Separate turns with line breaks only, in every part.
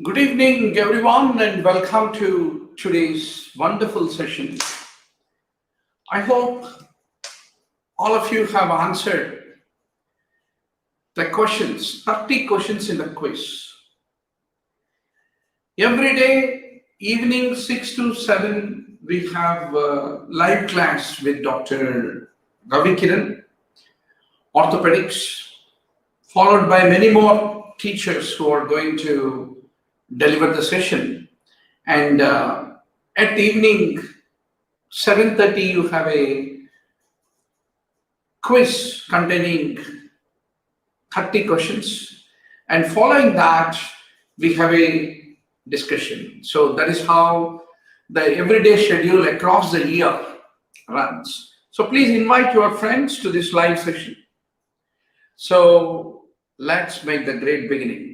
Good evening, everyone, and welcome to today's wonderful session. I hope all of you have answered the questions, 30 questions in the quiz. Every day, evening 6 to 7, we have a live class with Dr. Ravi Kiran, orthopedics, followed by many more teachers who are going to deliver the session. And at the evening 7:30, you have a quiz containing 30 questions. And following that, we have a discussion. So that is how the everyday schedule across the year runs. So please invite your friends to this live session. So let's make the great beginning.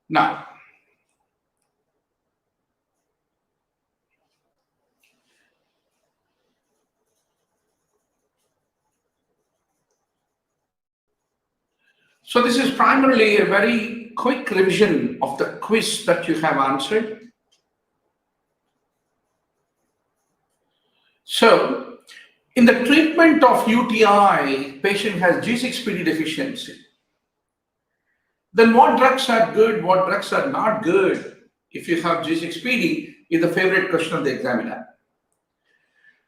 Now, so this is primarily a very quick revision of the quiz that you have answered. So, in the treatment of UTI, patient has G6pd deficiency. Then what drugs are good, what drugs are not good if you have G6pd is the favorite question of the examiner.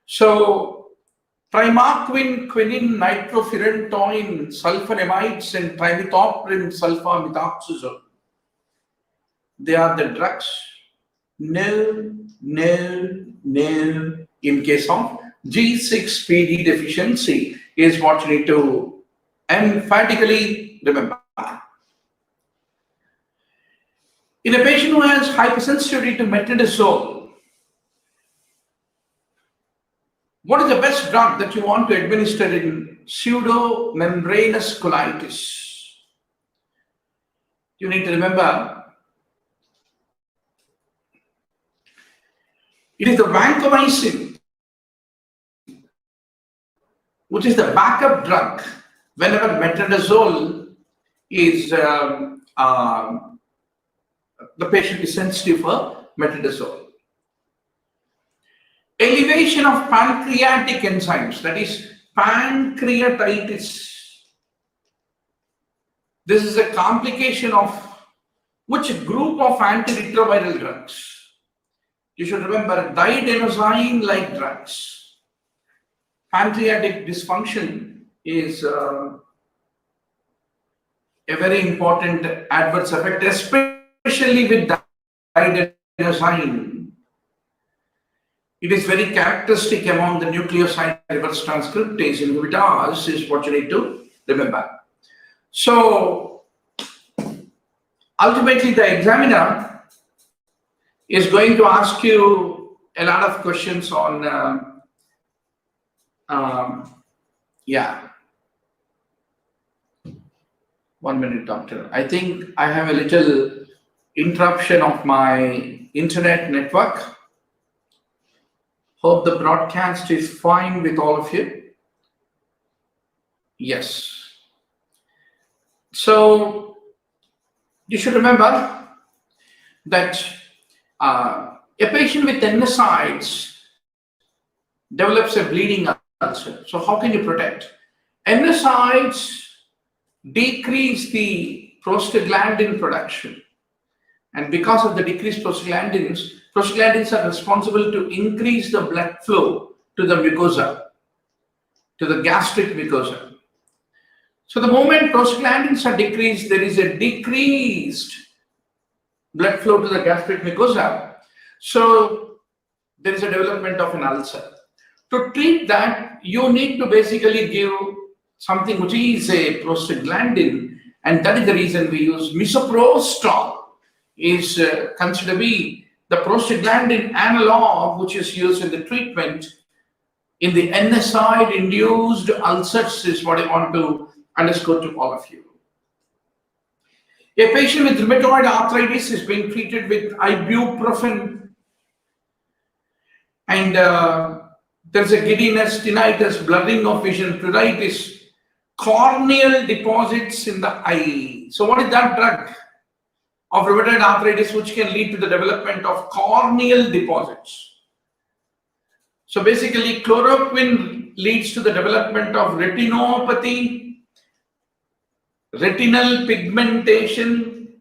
So, primaquine, quinine, nitrofurantoin, sulfonamides, and trimethoprim sulfamethoxazole. They are the drugs. No, in case of G6pd deficiency is what you need to emphatically remember. In a patient who has hypersensitivity to metronidazole, what is the best drug that you want to administer in pseudomembranous colitis? You need to remember, it is the vancomycin, which is the backup drug whenever metronidazole is, the patient is sensitive for metronidazole. Elevation of pancreatic enzymes, that is pancreatitis. This is a complication of which group of antiretroviral drugs? You should remember diadenosine-like drugs. Pancreatic dysfunction is a very important adverse effect, especially with diadenosine. It is very characteristic among the nucleoside reverse transcriptase inhibitors is what you need to remember. So ultimately the examiner is going to ask you a lot of questions on, 1 minute, doctor. I think I have a little interruption of my internet network. Hope the broadcast is fine with all of you. Yes. So you should remember that a patient with NSAIDs develops a bleeding ulcer. So how can you protect? NSAIDs decrease the prostaglandin production. And because of the decreased prostaglandins are responsible to increase the blood flow to the mucosa, to the gastric mucosa. So the moment prostaglandins are decreased, there is a decreased blood flow to the gastric mucosa. So there is a development of an ulcer. To treat that, you need to basically give something which is a prostaglandin, and that is the reason we use misoprostol is considered to be the prostaglandin analog which is used in the treatment in the NSAID-induced ulcers is what I want to underscore to all of you. A patient with rheumatoid arthritis is being treated with ibuprofen, and there's a giddiness, tinnitus, blurring of vision, pruritus, corneal deposits in the eye. So what is that drug? of rheumatoid arthritis, which can lead to the development of corneal deposits. So basically, chloroquine leads to the development of retinopathy, retinal pigmentation,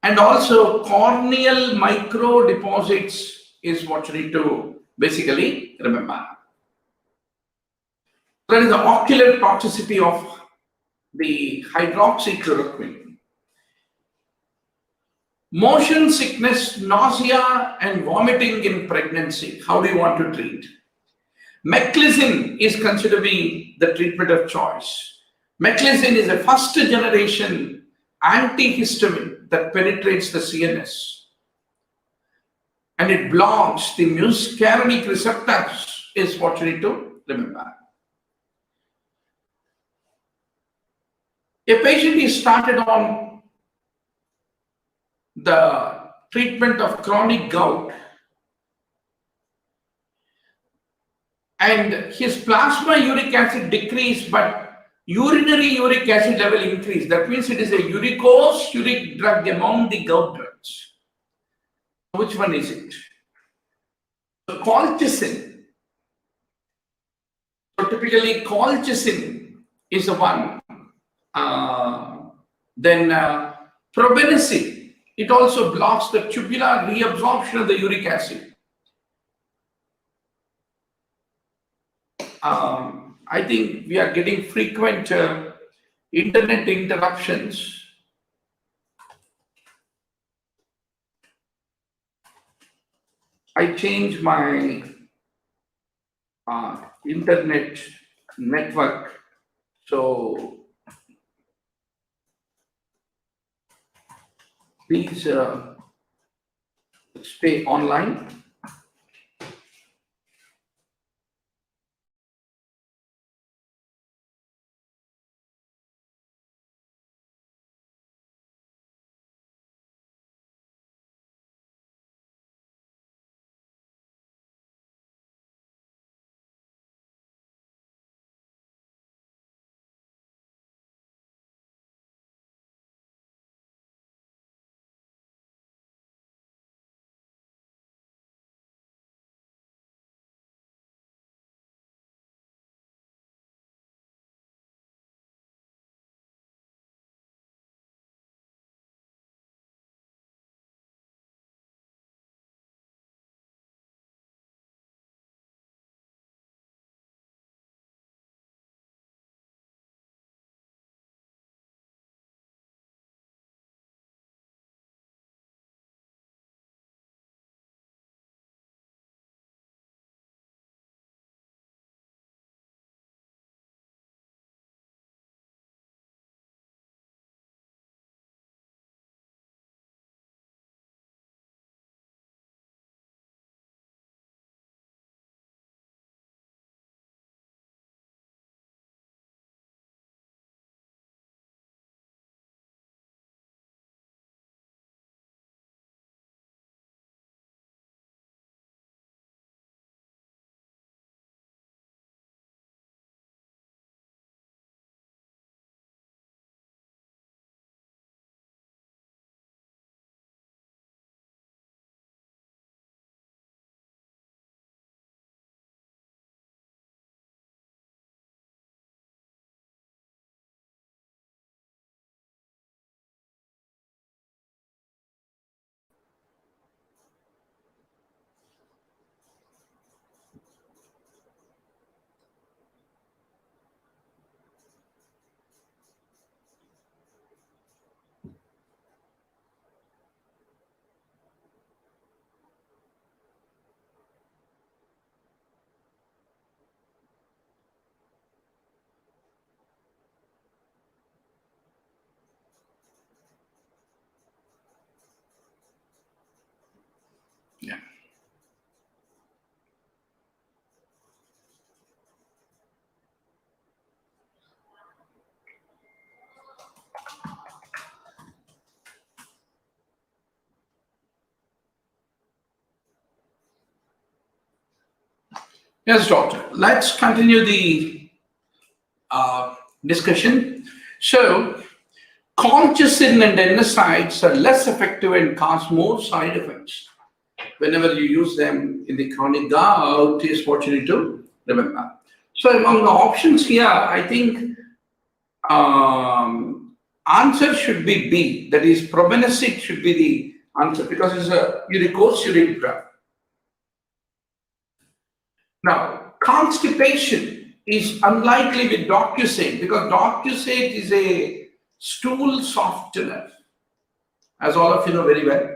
and also corneal micro deposits is what you need to basically remember. That is the ocular toxicity of the hydroxychloroquine. Motion sickness, nausea, and vomiting in pregnancy. How do you want to treat? Meclizine is considered to be the treatment of choice. Meclizine is a first generation antihistamine that penetrates the CNS. And it blocks the muscarinic receptors, is what you need to remember. A patient is started on the treatment of chronic gout, and his plasma uric acid decreased, but urinary uric acid level increased. That means it is a uricose uric drug among the gout drugs. Which one is it? So colchicine. So typically colchicine is the one. Then probenecid. It also blocks the tubular reabsorption of the uric acid. I think we are getting frequent internet interruptions. I changed my internet network, so please stay online. Yeah. Yes, doctor. Let's continue the discussion. So, colchicine and NSAIDs are less effective and cause more side effects whenever you use them in the chronic gout, is what you need to remember. So among the options here, I think answer should be B, that is probenecid should be the answer because it's a uricosuric drug. Now, constipation is unlikely with docusate because docusate is a stool softener, as all of you know very well.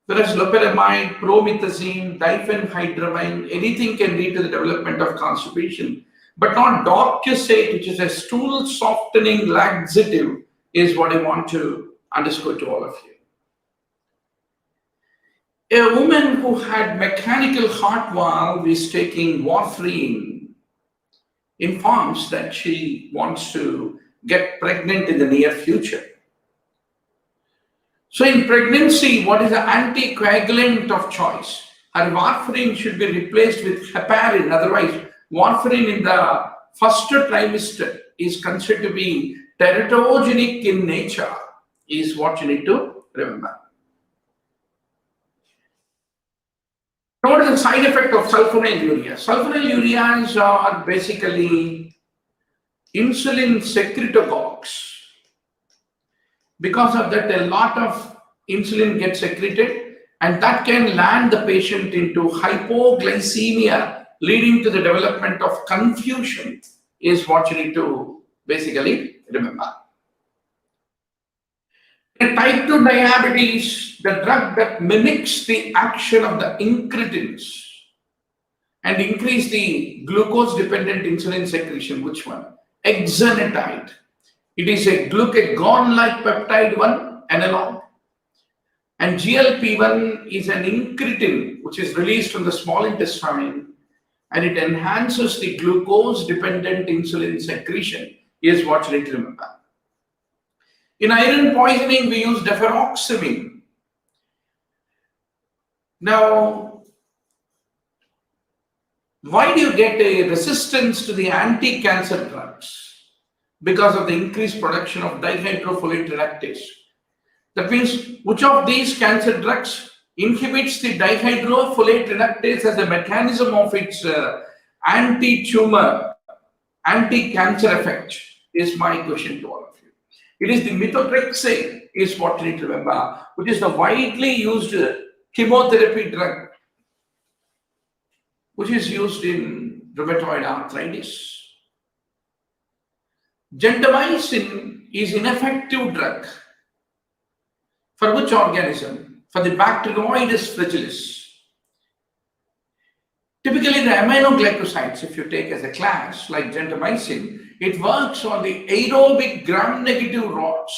Whereas loperamide, promethazine, diphenhydramine, anything can lead to the development of constipation, but not docusate, which is a stool softening laxative, is what I want to underscore to all of you. A woman who had mechanical heart valve is taking warfarin, informs that she wants to get pregnant in the near future. So in pregnancy, what is the anticoagulant of choice? Her warfarin should be replaced with heparin. Otherwise, warfarin in the first trimester is considered to be teratogenic in nature, is what you need to remember. Now, what is the side effect of sulfonylurea? Sulfonylureas are basically insulin secretagogues. Because of that, a lot of insulin gets secreted, and that can land the patient into hypoglycemia, leading to the development of confusion, is what you need to basically remember. In type 2 diabetes, the drug that mimics the action of the incretins and increase the glucose-dependent insulin secretion, which one? Exenatide. It is a glucagon-like peptide 1 analog. And GLP-1 is an incretin, which is released from the small intestine, and it enhances the glucose-dependent insulin secretion, is what you need to remember. In iron poisoning, we use deferoxamine. Now, why do you get a resistance to the anti-cancer drugs? Because of the increased production of dihydrofolate reductase. That means, which of these cancer drugs inhibits the dihydrofolate reductase as a mechanism of its anti-tumor, anti-cancer effect, is my question to all of you. It is the methotrexate, is what you need to remember, which is the widely used chemotherapy drug, which is used in rheumatoid arthritis. Gentamicin is an ineffective drug. For which organism? For the Bacteroides fragilis. Typically, the aminoglycosides, if you take as a class, like gentamicin, it works on the aerobic gram-negative rods.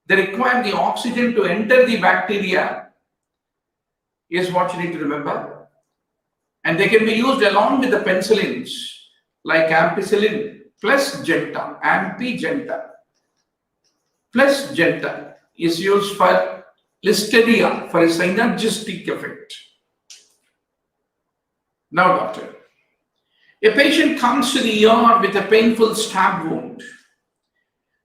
They require the oxygen to enter the bacteria, is what you need to remember. And they can be used along with the penicillins, like ampicillin plus genta, ampigenta plus genta is used for listeria for a synergistic effect. Now, doctor, a patient comes to the ER with a painful stab wound.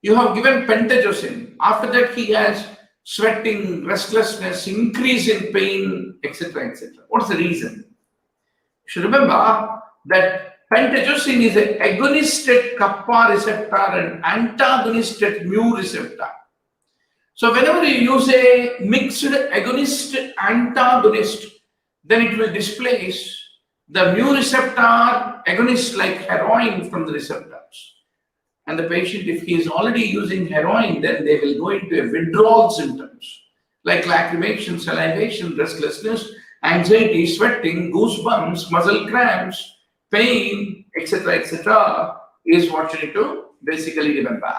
You have given pentagocin. After that, he has sweating, restlessness, increase in pain, etc., etc. What is the reason? You should remember that pentagocin is an agonist at kappa receptor and antagonist at mu receptor. So whenever you use a mixed agonist antagonist, then it will displace the mu receptor agonist like heroin from the receptors. And the patient, if he is already using heroin, then they will go into a withdrawal symptoms like lacrimation, salivation, restlessness, anxiety, sweating, goosebumps, muscle cramps, pain, etc., is what you need to basically remember.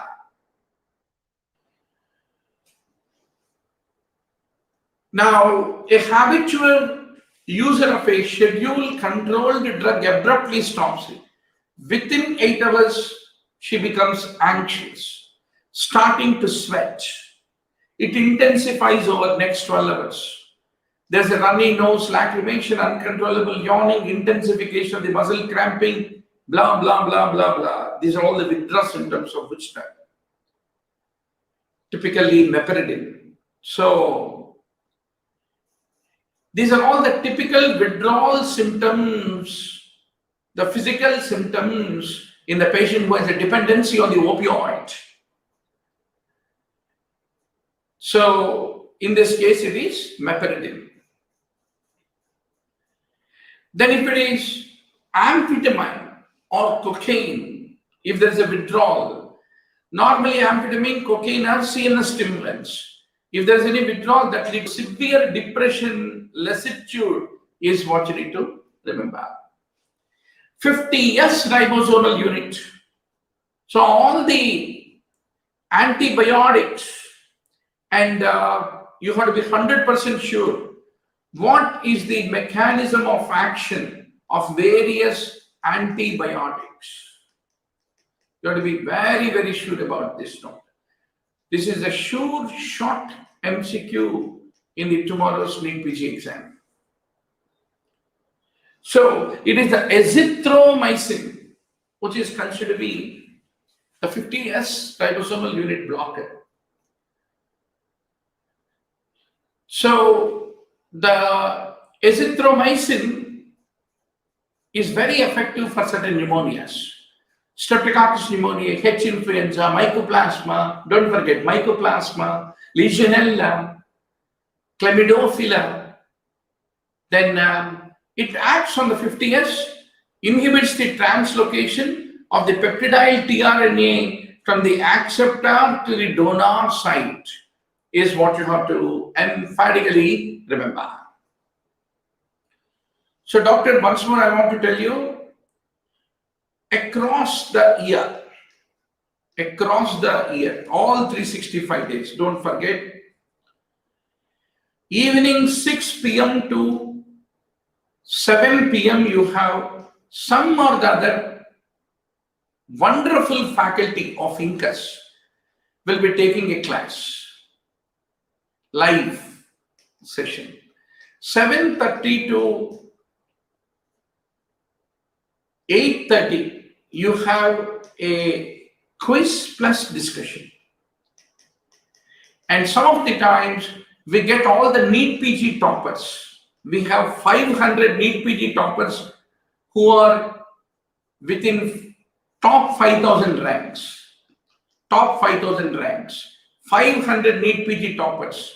Now, a habitual user of a schedule controlled drug abruptly stops it. Within 8 hours, she becomes anxious, starting to sweat. It intensifies over next 12 hours. There's a runny nose, lacrimation, uncontrollable yawning, intensification of the muscle cramping, blah, blah, blah, blah, blah. These are all the withdrawal symptoms of which type? typically meperidine. So these are all the typical withdrawal symptoms, the physical symptoms in the patient who has a dependency on the opioid. So in this case, it is meperidine. Then if it is amphetamine or cocaine, if there is a withdrawal, normally amphetamine, cocaine are CNS stimulants. If there is any withdrawal that leads to severe depression, lassitude is what you need to remember. 50S ribosomal unit. So all the antibiotics, and you have to be 100% sure what is the mechanism of action of various antibiotics. You have to be very, very sure about this note. This is a sure shot MCQ in the tomorrow's NEET PG exam. So it is the azithromycin, which is considered to be the 50S ribosomal unit blocker. So the azithromycin is very effective for certain pneumonias. Streptococcus pneumoniae, H. influenza, mycoplasma, don't forget mycoplasma, Legionella, Chlamydophila. Then it acts on the 50S, inhibits the translocation of the peptidyl tRNA from the acceptor to the donor site, is what you have to emphatically remember. So, doctor, once more I want to tell you, across the year, all 365 days, don't forget, evening 6 p.m. to 7 p.m. you have some or the other wonderful faculty of Incus will be taking a class, live session. 7:30 to 8:30 you have a quiz plus discussion. And some of the times we get all the NEET PG toppers. We have 500 NEET PG toppers who are within top 5,000 ranks. Top 5,000 ranks. 500 NEET PG toppers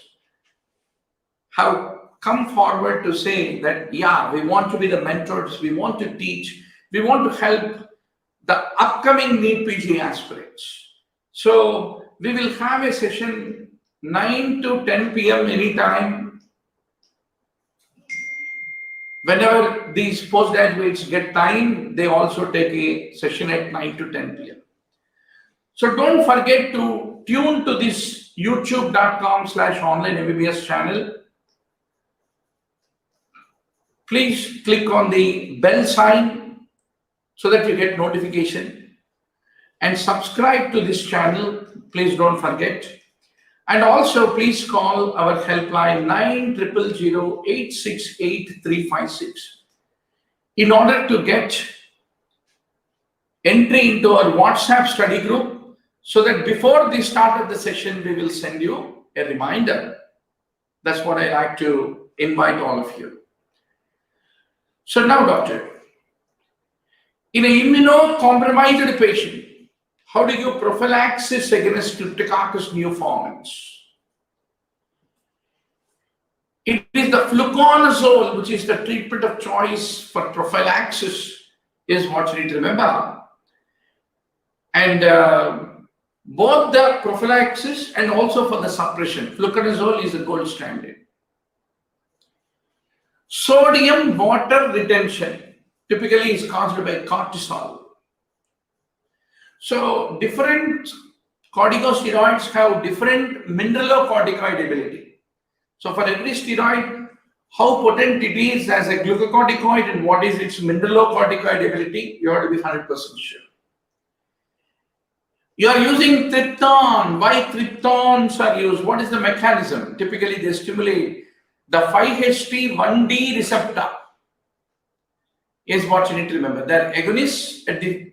have come forward to say that, yeah, we want to be the mentors, we want to teach, we want to help the upcoming NEET PG aspirants. So we will have a session 9 to 10 p.m. anytime. Whenever these postgraduates get time, they also take a session at 9 to 10 p.m. So don't forget to tune to this youtube.com/online-MBBS channel. Please click on the bell sign so that you get notification, and subscribe to this channel, please don't forget. And also please call our helpline 9000-868-356 in order to get entry into our WhatsApp study group, so that before the start of the session we will send you a reminder. That's what I like to invite all of you. So now, doctor, in an immunocompromised patient, how do you prophylaxis against Streptococcus neoformans? It is the fluconazole, which is the treatment of choice for prophylaxis, is what you need to remember. And both the prophylaxis and also for the suppression, fluconazole is the gold standard. Sodium water retention typically is caused by cortisol. So different corticosteroids have different mineralocorticoid ability. So for every steroid, how potent it is as a glucocorticoid and what is its mineralocorticoid ability, you have to be 100% sure. You are using trypton. Why tryptons are used? What is the mechanism? Typically, they stimulate the 5-HT1D receptor, is what you need to remember. They are agonists at the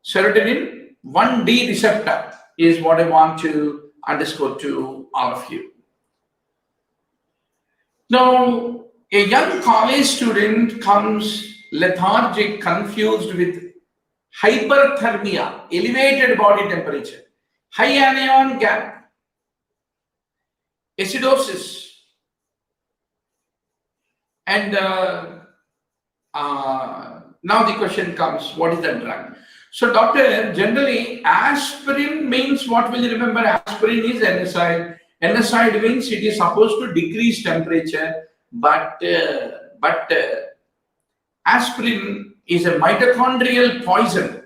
serotonin 1D receptor, is what I want to underscore to all of you. Now, a young college student comes lethargic, confused with hyperthermia, elevated body temperature, high anion gap, acidosis, and now the question comes, what is the drug? So, doctor, generally aspirin means, what will you remember? Aspirin is NSAID. NSAID means it is supposed to decrease temperature, but aspirin is a mitochondrial poison.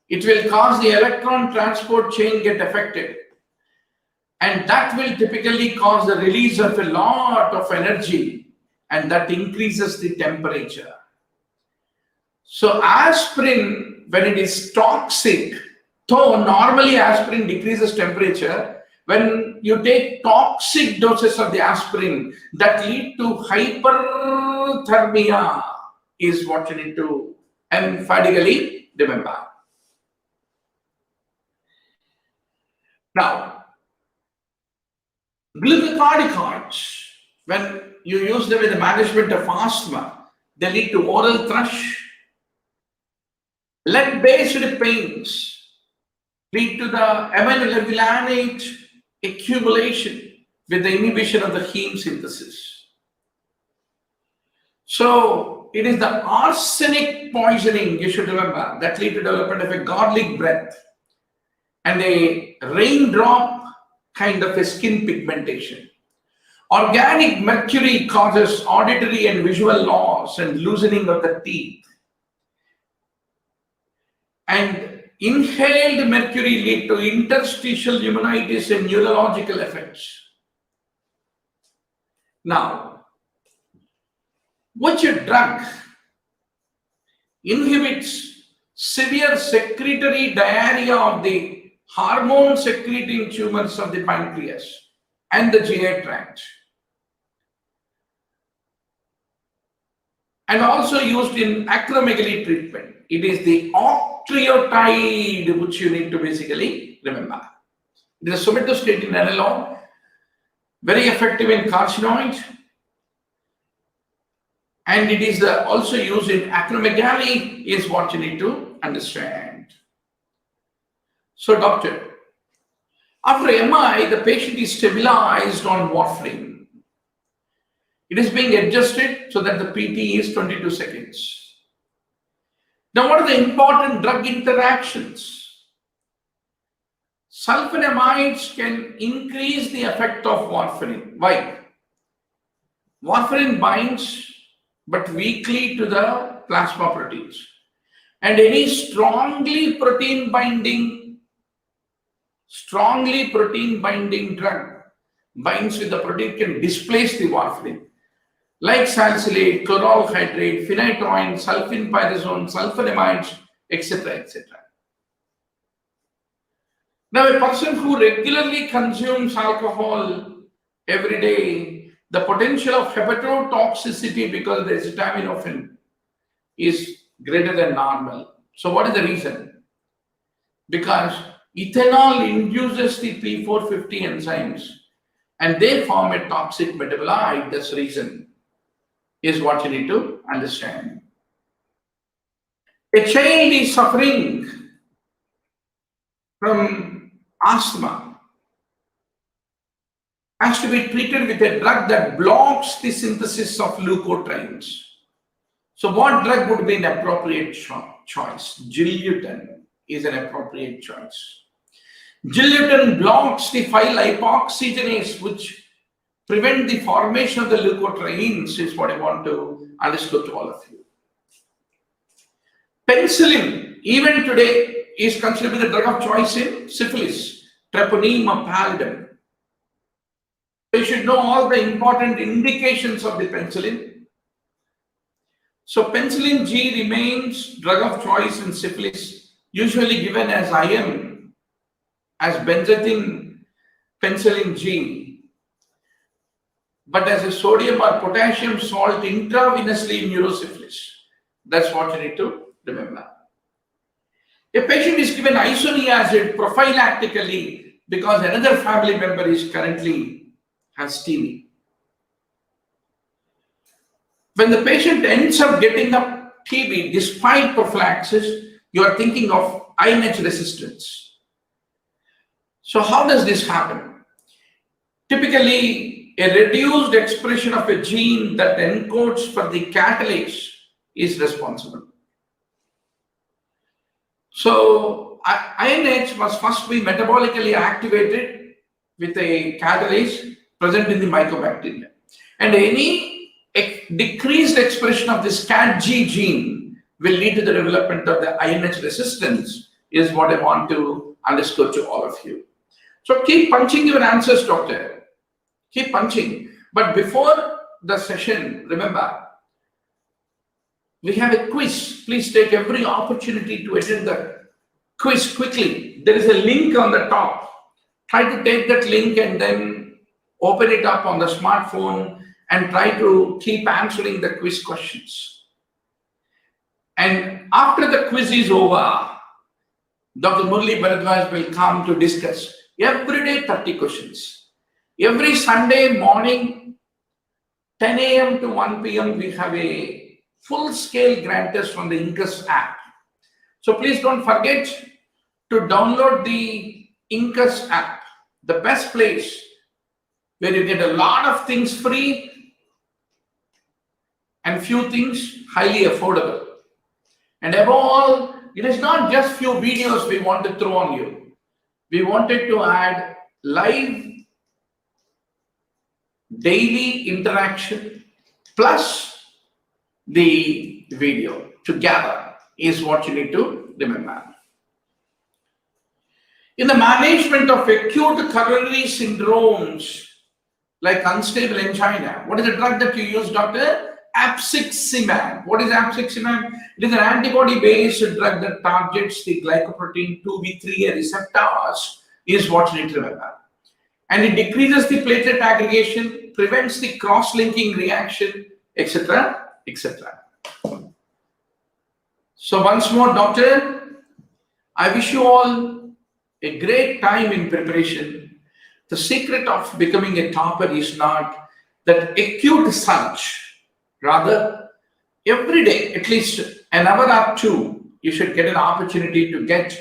It will cause the electron transport chain get affected, and that will typically cause the release of a lot of energy, and that increases the temperature. So aspirin, when it is toxic, though normally aspirin decreases temperature, when you take toxic doses of the aspirin that lead to hyperthermia is what you need to emphatically remember. Now, glucocorticoids, when you use them in the management of asthma, they lead to oral thrush. Lead-based paints lead to the aminolevulinate accumulation with the inhibition of the heme synthesis. So it is the arsenic poisoning, you should remember, that lead to development of a garlic breath and a raindrop kind of a skin pigmentation. Organic mercury causes auditory and visual loss and loosening of the teeth. And inhaled mercury lead to interstitial pneumonitis and neurological effects. Now, which drug inhibits severe secretory diarrhea of the hormone secreting tumors of the pancreas and the GI tract, and also used in acromegaly treatment? It is the octreotide, which you need to basically remember. It is a somatostatin analog, very effective in carcinoid, and it is also used in acromegaly, is what you need to understand. So, doctor, after MI, the patient is stabilized on warfarin. It is being adjusted so that the PT is 22 seconds. Now, what are the important drug interactions? Sulfonamides can increase the effect of warfarin. Why? Warfarin binds but weakly to the plasma proteins, and any strongly protein binding drug binds with the protein can displace the warfarin, like salicylate, chloral hydrate, phenytoin, sulfenpyrazone, sulfonamides, etc., etc. Now, a person who regularly consumes alcohol every day, the potential of hepatotoxicity because of the acetaminophen is greater than normal. So, what is the reason? Because ethanol induces the P450 enzymes and they form a toxic metabolite. That's the reason, is what you need to understand. A child is suffering from asthma, has to be treated with a drug that blocks the synthesis of leukotrienes. So what drug would be an appropriate choice? Gileuton is an appropriate choice. Gileuton blocks the 5-lipoxygenase, which prevent the formation of the leukotrienes, is what I want to underscore to all of you. Penicillin, even today, is considered the drug of choice in syphilis, treponema pallidum. You should know all the important indications of the penicillin. So penicillin G remains drug of choice in syphilis, usually given as IM, as benzathine penicillin G, but as a sodium or potassium salt intravenously in neurosyphilis. That's what you need to remember. A patient is given isoniazid prophylactically because another family member is currently has TB. When the patient ends up getting up TB despite prophylaxis, you are thinking of INH resistance. So how does this happen? Typically, a reduced expression of a gene that encodes for the catalase is responsible. So INH must first be metabolically activated with a catalase present in the mycobacteria. And any decreased expression of this CatG gene will lead to the development of the INH resistance, is what I want to underscore to all of you. So keep punching your answers, doctor. Keep punching. But before the session, remember, we have a quiz. Please take every opportunity to attend the quiz quickly. There is a link on the top. Try to take that link and then open it up on the smartphone and try to keep answering the quiz questions. And after the quiz is over, Dr. Murali Bharadwaz will come to discuss every day 30 questions. Every Sunday morning, 10 a.m. to 1 p.m., we have a full-scale grand test from the Incus app. So please don't forget to download the Incus app, the best place where you get a lot of things free and few things highly affordable. And above all, it is not just few videos we want to throw on you. We wanted to add live daily interaction plus the video together is what you need to remember. In the management of acute coronary syndromes like unstable angina, what is the drug that you use, doctor? Apixaban. What is apixaban? It is an antibody-based drug that targets the glycoprotein 2B3A receptors, is what you need to remember. And it decreases the platelet aggregation, prevents the cross-linking reaction, etc., etc. So once more, doctor, I wish you all a great time in preparation. The secret of becoming a topper is not that acute surge. Rather, every day, at least an hour or two, you should get an opportunity to get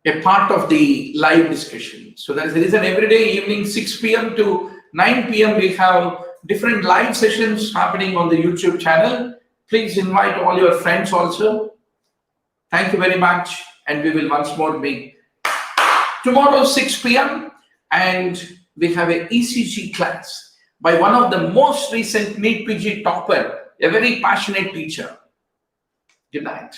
a part of the live discussion. So there is an everyday evening 6 p.m. to 9 p.m. we have different live sessions happening on the YouTube channel. Please invite all your friends also. Thank you very much. And we will once more meet tomorrow 6 p.m. and we have an ECG class by one of the most recent NEET PG Topper, a very passionate teacher. Good night.